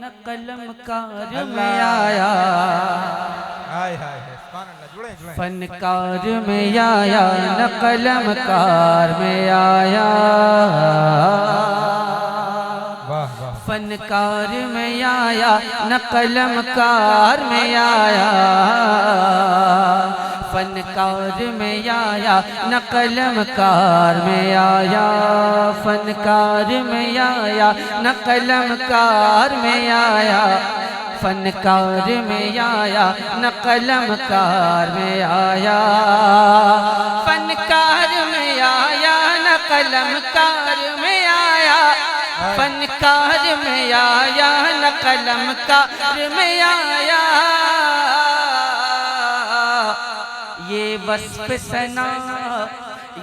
न कलमकार में आया, फनकार में आया न कलमकार में आया, फनकार में आया न कलमकार में आया, फनकार में आया न कलमकार में आया, फनकार में आया न कलमकार में आया, फनकार में आया न कलमकार में आया, फनकार में आया न कलमकार में आया, फनकार में आया न कलमकार में आया। ये वस्फ़ सना,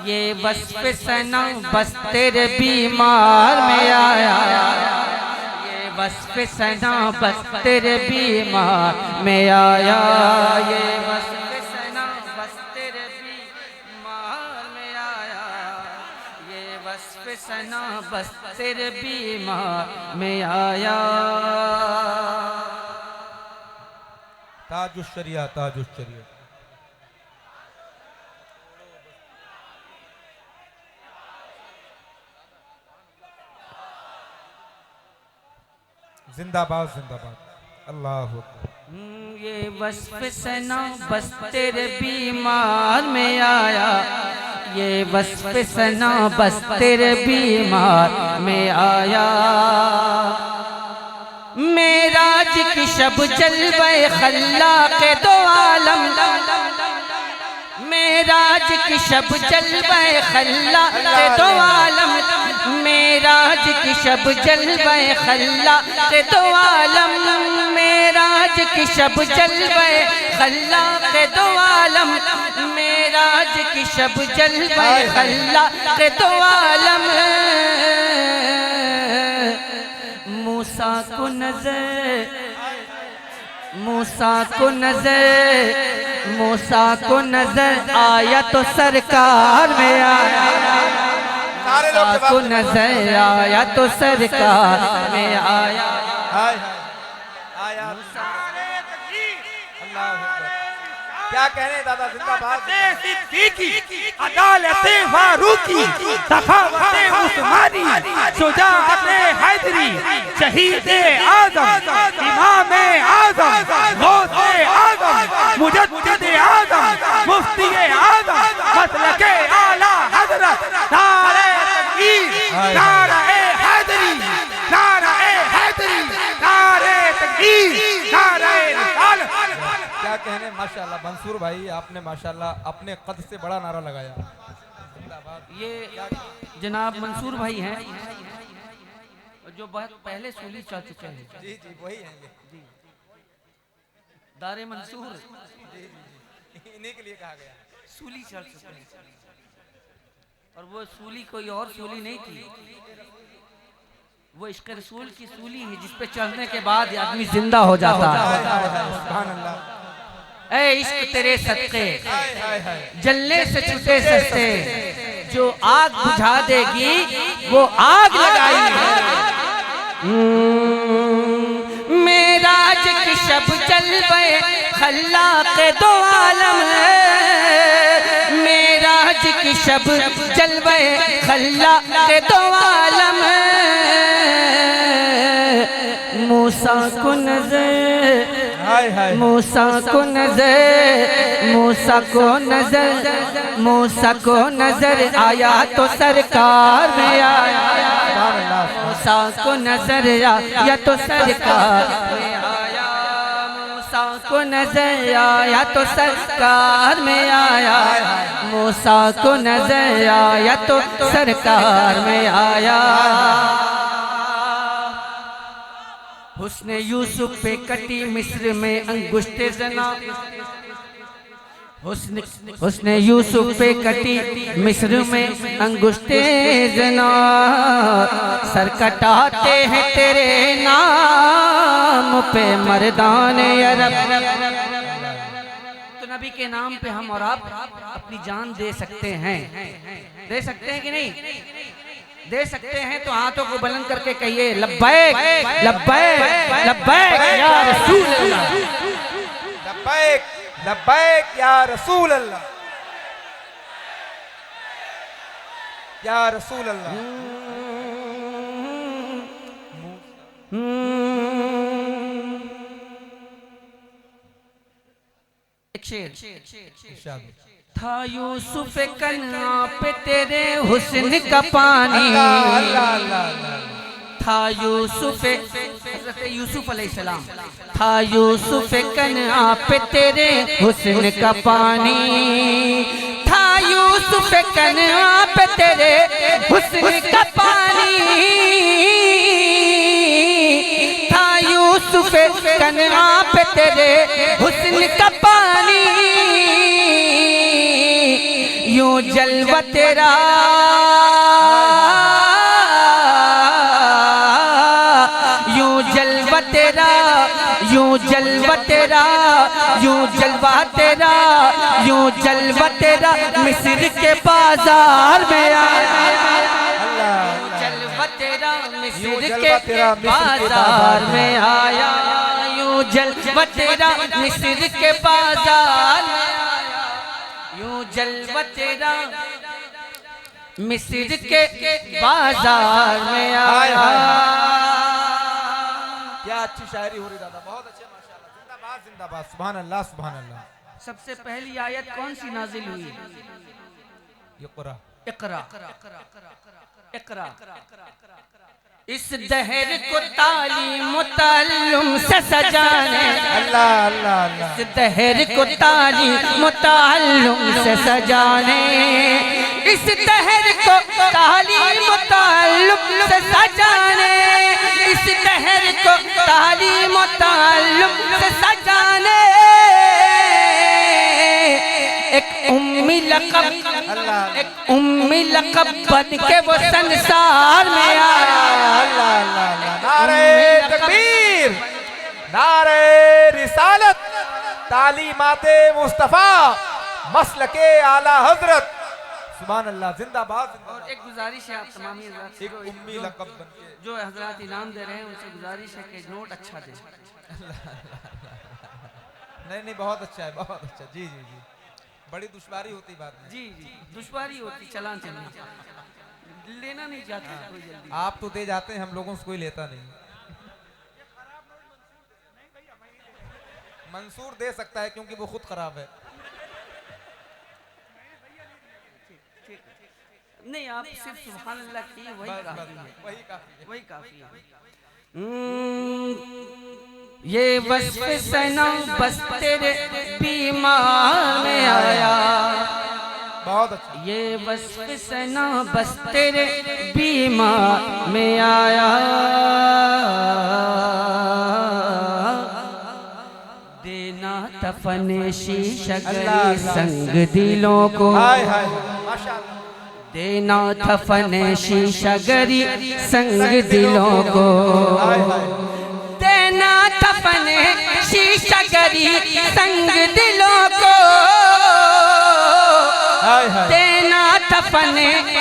ये वस्फ़ सना बस तेरे बीमार में आया, ये वस्फ़ सना बस तेरे बीमार में आया, ये वस्फ़ सना बस तेरे बीमार में आया, ये वस्फ़ सना बस तेरे बीमार में आया। ताजुश शरिया, ताजुश शरिया। जिंदाबाद जिंदाबाद, अल्लाह अकबर। ये वस्फ़ सना बस तेरे बीमार में आया, ये वस्फ़ सना बस तेरे बीमार में आया। मेराज की शब जलवे खल्ला के दो आलम, मेराज की शब जलवे खल्ला के दो आलम, मेराज की शब जलवे खल्ला के दो आलम, मेराज की शब जलवे खल्ला के दो आलम, मेराज की शब जलवे खल्ला के दो आलम। मूसा को नजर, मूसा को नजर, मूसा को नजर आया तो सरकार में आया, मूसा को नजर आया तो सरकार में आया। क्या कहने दादा, जिंदाबाद। अदालत फारूकी, सखावत उस्मानी, शुजाअत हैदरी, शहीद आज़म, इमाम आज़म, गौसे आज़म, मुजद्दिद आज़म, मुफ्ती आज़म, मसलके आला हज़रत, नारे तकबीर, नारे हैदरी, नारे हैदरी, नारे तकबीर, नारे रिसालत। क्या कहने, माशाल्लाह मंसूर भाई, आपने माशाल्लाह अपने कद से बड़ा नारा लगाया। ये जनाब मंसूर भाई हैं जो बहुत पहले सूली चढ़ चुके हैं। जी जी वही हैं ये। जी, दारे मंसूर, जी जी इन्हीं के लिए कहा गया। सूली चढ़ चुके हैं, और वो सूली कोई और सूली नहीं थी, वो इश्क़ रसूल की सूली है जिस पे चढ़ने के बाद आदमी जिंदा हो जाता है। सुभान अल्लाह। ऐ इश्क तेरे सदके जलने से छूटे सस्ते, जो आग बुझा देगी वो आग लगाई है। मेराज की शब जलवे खल्ला के दो आलम, मेराज की शब जलवे खल्ला के दो आलम। मूसा को नजर, मूसा को नजर, मूसा को नजर, मूसा को नजर आया तो सरकार में आया, मूसा को नजर आया तो सरकार में आया, मूसा को नजर आया तो सरकार में आया, मूसा को नजर आया तो सरकार में आया। हुस्ने यूसुफ पे कटी मिस्र में अंगुष्ठे जना, हुस्ने यूसुफ पे कटी मिस्र में अंगुष्ठे जना, सर कटाते हैं तेरे नाम पे मर्दान अरब। तो नबी के नाम पे हम और आप अपनी जान दे सकते हैं, दे सकते हैं कि नहीं? दे सकते हैं तो हाथों को बुलंद करके कहिए लब्बैक लब्बैक लब्बैक या रसूल अल्लाह, लब्बैक लब्बैक या रसूल अल्लाह, या रसूल अल्लाह। एक शेर। इरशाद। था यूसुफ कन्हा पे तेरे हुस्न का पानी, अल्लाह अल्लाह अल्लाह। था यूसुफ हज़रत यूसुफ अलैहिस्सलाम, था यूसुफ कन्हा पे तेरे हुस्न का पानी, था यूसुफ कन्हा पे तेरे हुस्न का पानी, था यूसुफ कन्हा पे तेरे हुस्न का पानी, यूं जलवा तेरा यूं जलवा तेरा यूं जलवा तेरा यूं जलवा तेरा यूं जलवा तेरा मिस्र के बाजार में आया, जलवा तेरा मिस्र के बाजार में आया, यूं जलवा तेरा मिस्र के बाजार में आया, यूं जलवा तेरा मिस्र के बाजार में आया। क्या अच्छी शायरी हो रही दादा, बहुत अच्छे माशाल्लाह। जिंदाबाद जिंदाबाद, सुभान अल्लाह सुभान अल्लाह। सबसे पहली आयत कौन सी नाजिल हुई? इक़रा इक़रा इक़रा। इस दहर को तालीम ताल्लुम से सजाने, अल्लाह अल्लाह अल्लाह। इस दहर को तालीम ताल्लुम से सजाने, इस दहर को तालीम ताल्लुम से सजाने, इस दहर को तालीम ताल्लुम से सजाने, एक उम्मी लक़ब एक उम्मी लक़ब बन के वो संसार में आया। अल्लाह अल्लाह अल्लाह। नारे तकबीर, नारे रिसालत, तालीमाते मुस्तफ़ा, मसलके आला हजरत, सुभान अल्लाह। जिंदाबाद और जिंदाबाद। एक गुजारिश है आप तमाम हज़रात से, एक उम्मी लक़ब बन के जो हज़रात इनाम दे रहे हैं उनसे गुजारिश है कि नोट अच्छा दें। नहीं नहीं, बहुत अच्छा है, बहुत अच्छा। जी जी जी, बड़ी दुश्वारी होती बात है। जी जी, दुश्वारी होती, चलान चलनी, लेना नहीं चाहते कोई जल्दी। आप तो दे जाते हैं, हम लोगों से कोई लेता नहीं। मंसूर दे सकता है क्योंकि वो खुद खराब है। नहीं, आप सिर्फ सुभान अल्लाह की वही काफी है, वही काफी है। वही काफी है। ये वस्फ सना बस तेरे बीमार में आया, बहुत अच्छा। ये वस्फ सना बस तेरे बीमार में आया, देना तफन शीशगरी संग दिलों को, हाय हाय माशाअल्लाह। देना तफन शीशगरी संग दिलों को, देना तफन शीशगरी संग दिलों को, देना तफन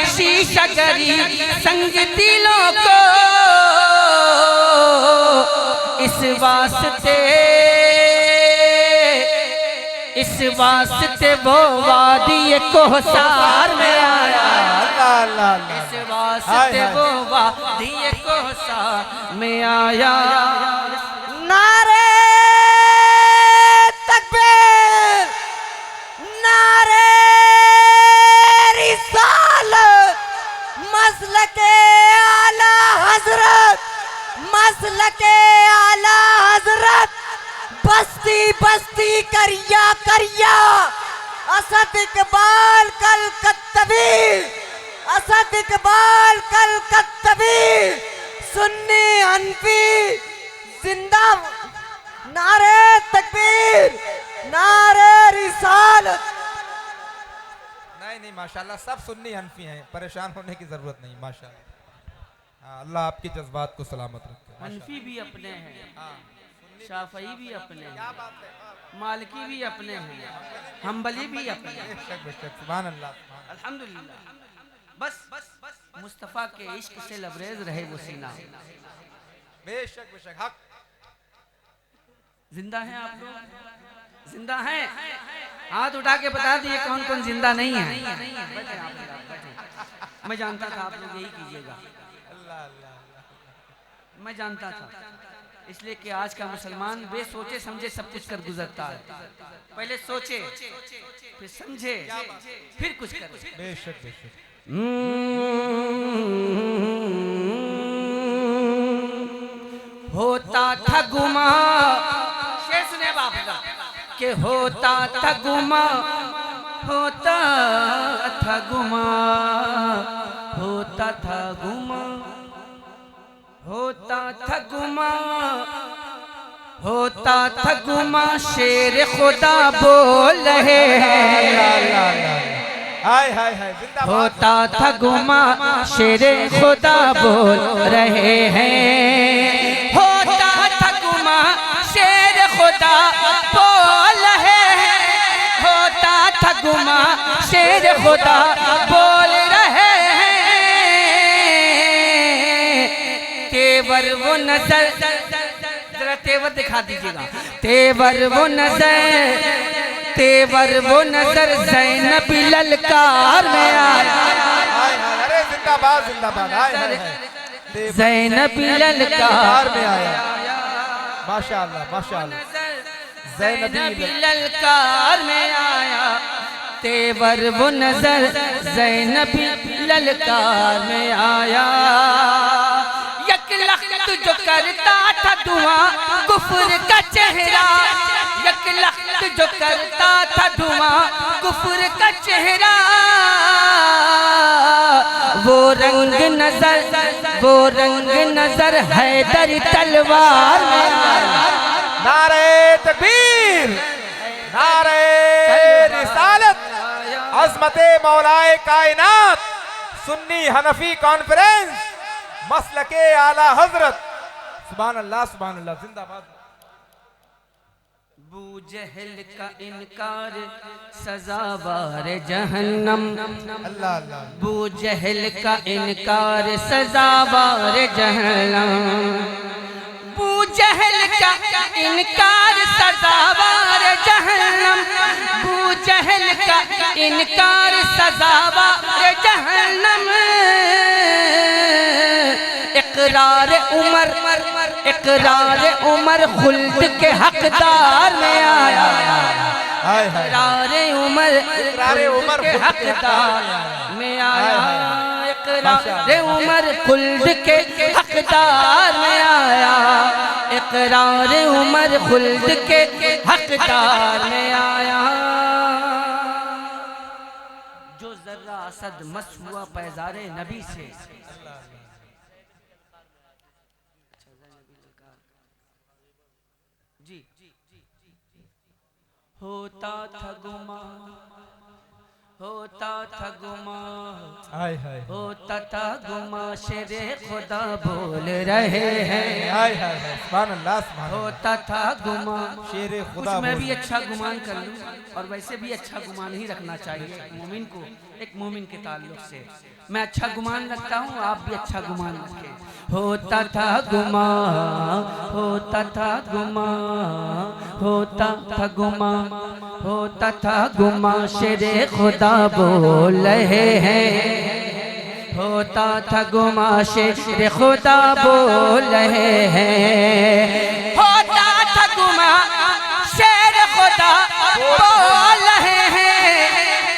शीशगरी संग दिलों को, इस वास्ते वो वादी कोहसार में आया, अल्लाह अल्लाह अल्लाह। इस वास्ते वो वादी कोहसार में आया। नारे तकबीर, नारे रिसालत, मसलके आला हजरत, मसलके आला हजरत, बस्ती बस्ती करिया करिया, असद इकबाल कल कत्तबी, असद इकबाल कल कत्तबी, सुन्नी हनफी जिंदा, नारे तकबीर, नारे रिसालत। नहीं नहीं माशाल्लाह, सब सुन्नी हनफी हैं, परेशान होने की जरूरत नहीं माशाल्लाह। हाँ, अल्लाह आपके जज्बात को सलामत रखे। हनफी भी अपने हैं, हाँ, शाफई भी अपने हैं, मालिकी भी अपने हैं, हम्बली भी अपने हैं। बेशक बेशक, सुभान अल्लाह। अल्हम्दुलिल्लाह। बस मुस्तफ़ा के इश्क से लबरेज रहे वो सीना। बेशक बेशक हक। जिंदा हैं आप लोग? जिंदा हैं? हाथ उठा के बता दिए कौन कौन जिंदा नहीं है। बैठे आप लोग, बैठे। मैं जानता था आप लोग यही कीजिएगा, अल्लाह अल्लाह। मैं जानता था, इसलिए कि आज का मुसलमान बेसोचे समझे सब कुछ कर गुजरता है। पहले सोचे, फिर समझे, फिर कुछ करे। बेशक बेशक। होता था गुमा, शेर सुने बाप का, कि होता था गुमा, होता था गुमा, होता था गुमा, होता था गुमा, होता था गुमा, शेर खुदा बोल रहे हैं। हाय हाय हाय जिंदाबाद। होता था गुमा, शेर खुदा बोल रहे हैं। होता था गुमा, शेर खुदा बोल रहे हैं। होता था गुमा, शेर खुदा बोल रहे हैं। तेवर वो नजर, जरा तेवर दिखा दीजिएगा। तेवर वो नजर, तेवर वो नजर ज़ैनबी ललकार में आया। अरे जिंदाबाद जिंदाबाद। ज़ैनबी ललकार में आया। माशाअल्लाह माशाअल्लाह। ज़ैनबी ललकार में आया। तेवर वो नजर ज़ैनबी ललकार में आया। यक लख्त जो करता था धुआं कुफ्र का चेहरा, यक लख्त जो करता था धुआं कुफ्र का चेहरा। वो रंग नजर, वो रंग नजर हैदर तलवार में आया। नारे तकबीर, नारे रिसालत, अज़मते मौलाए कायनात, सुन्नी हनफी कॉन्फ्रेंस, मसलके आला हजरत। सुभान अल्लाह सुभान अल्लाह। जिंदाबाद। बू जहल का इनकार सजावार जहन्नम। अल्लाह अल्लाह। बू जहल का इनकार सजावार जहन्नम। बू जहल का इनकार सजावार जहन्नम। बू जहल का इनकार सजावार जहन्नम। इकरार उमर, इकरार उमर खुल्द के हकदार में आया। इकरार उमर, इकरार उमर के हकदार में आया। इकरार उमर खुल्द के हकदार में आया। इकरार उमर खुल्द के हकदार में आया। जो जर्रा असद मस हुआ पैजारे नबी से। जी होता था गुमा, होता था गुमा, हाय हाय होता था गुमा, शेरे खुदा बोल रहे हैं। हाय हाय हाय। सुभान अल्लाह सुभान अल्लाह। होता था गुमा, शेरे कुछ खुदा मैं बोल भी अच्छा गुमान कर लूं, और वैसे भी अच्छा गुमान ही रखना चाहिए एक मोमिन को, एक मोमिन के ताल्लुक से। मैं अच्छा गुमान रखता हूँ, आप भी अच्छा गुमान रखें। होता था गुमा, होता था गुमा, होता था गुमा, होता था गुमा, शेरे खुदा बोल रहे हैं। होता था गुमा, शेरे खुदा बोल रहे हैं। होता था गुमा, शेर खुदा बोल रहे हैं।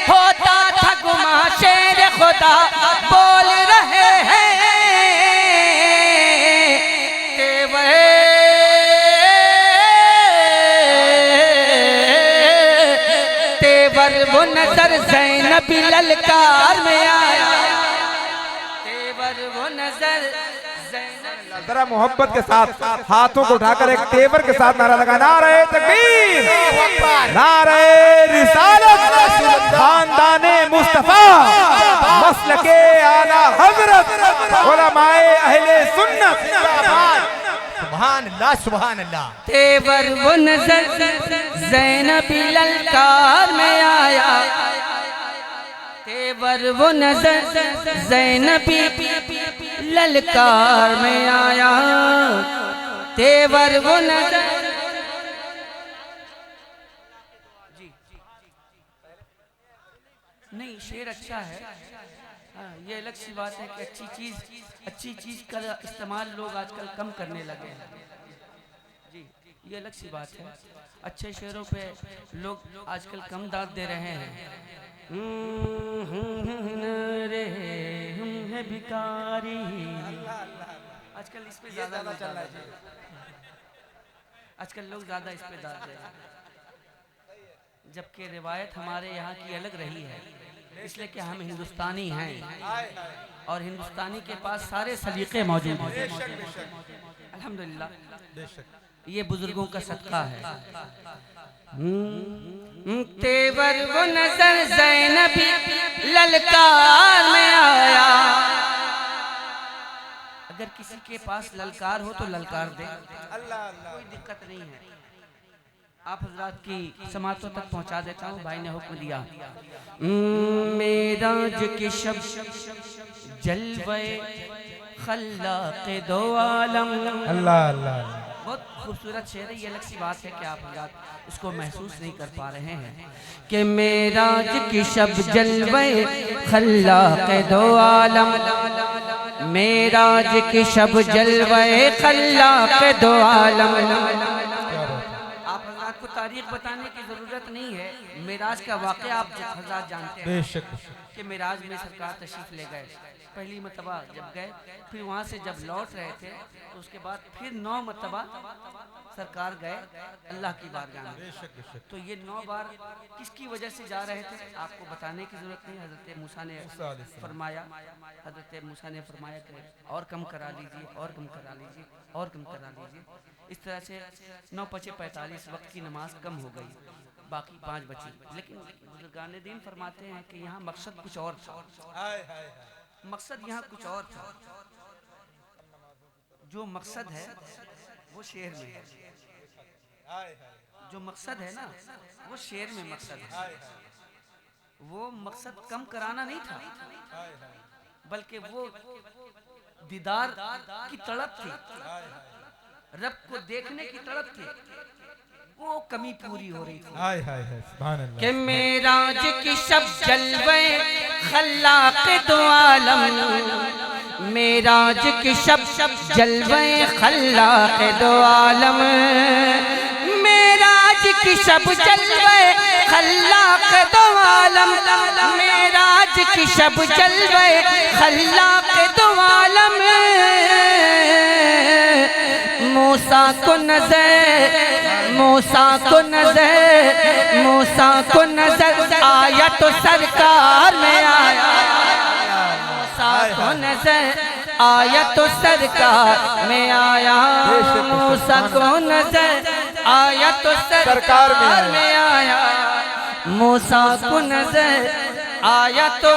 होता था गुमा, शेर खुदा बोल रहे हैं। तेवर वो नजर ज़ैनबी ललकार में आया। तेवर वो नजर ज़ैनबी। जरा मोहब्बत के साथ हाथों को उठाकर एक तेवर के साथ नारा लगा। नारे तकबीर, नारे रिसालत, खानदाने मुस्तफा, मसलके आला हजरत, उलमाए अहले सुन्नत। सुभान अल्लाह सुभान अल्लाह। तेवर वो नजर ज़ैनबी ललकार में आया। तेवर वो नजर ज़ैनबी ललकार में आया, तेवर वो नजर। जी नहीं, शेर अच्छा है। हाँ, ये अलग सी बात है कि अच्छी चीज का इस्तेमाल लोग आजकल कम करने लगे हैं। जी ये अलग सी बात है। अच्छे शेरों पे लोग आजकल कम दाद दे रहे हैं। रे हम है भिखारी, आजकल इस पे ज्यादा चल रहा है। आजकल लोग ज्यादा इस पे दाद दे रहे हैं, जबकि रिवायत हमारे यहाँ की अलग रही है, इसलिए कि हम हिंदुस्तानी हैं और हिंदुस्तानी के पास सारे सलीके मौजूद हैं। अल्हम्दुलिल्लाह ये बुजुर्गों का सदका है। तेवर वो नजर ज़ैनबी ललकार में आया। अगर किसी के पास ललकार हो तो ललकार दे, कोई दिक्कत नहीं है। आप हजरात की समातों तक पहुंचा देता हूँ। भाई ने हुक्म दिया। मेराज के शब जलवे खल्लाक़े दो आलम। अल्लाह अल्लाह, बहुत खूबसूरत शेर है। ये अलग सी बात है कि आप हजरात इसको महसूस नहीं कर पा रहे हैं कि मेराज की शब जलवे खल्लाक़े दो आलम, मेराज की शब जलवे खल्लाक़े दो आलम। आपको तारीख बताने की जरूरत नहीं है, मेराज का वाक़या आप हज़रात जानते हैं। बेशक कि मेराज में सरकार तशरीफ ले गए। पहली मरतबा जब गए, फिर वहाँ से जब लौट रहे थे तो उसके बाद फिर 9 मरतबा सरकार गए अल्लाह की बारगाह में। तो ये 9 बार किसकी वजह से जा रहे थे आपको बताने की जरूरत नहीं। हज़रत मूसा ने फरमाया, हज़रत मूसा ने फरमाया कि और कम करा लीजिए, और कम करा लीजिए, और कम करा लीजिए। इस तरह से 9 × 45 वक्त की नमाज कम हो गई, बाकी 5 बची। लेकिन बुजुर्गान दीन फरमाते हैं कि यहाँ मकसद कुछ और था। मकसद यहाँ कुछ और था। जो मकसद है वो शेर में है, जो मकसद है ना वो शेर में मकसद है। वो मकसद कम कराना नहीं था, बल्कि वो दीदार की तड़प थी, रब को देखने की तड़प थी, वो कमी पूरी हो रही थी। हाय हाय हाय, सुभान अल्लाह। कि मेराज की शब जलवे खल्लाक़े दो आलम, मेराज की शब जलवे खल्लाक़े दो आलम, मेराज की शब जलवे खल्लाक़े दो आलम, मेराज की शब जलवे खल्लाक़े दो आलम। मूसा को नजर, मूसा को नजर, मूसा को नजर आया तो सरकार में आया। मूसा को नजर आया तो सरकार में आया। मूसा को नजर आया तो सरकार में आया। मूसा को नजर आया तो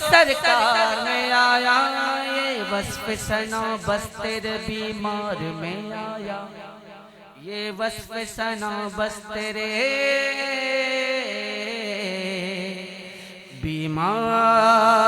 सरकार में आया। ये वस्फ़ सना बस तेरे बीमार में आया, ये वस्फ़ सना बस तेरे बीमार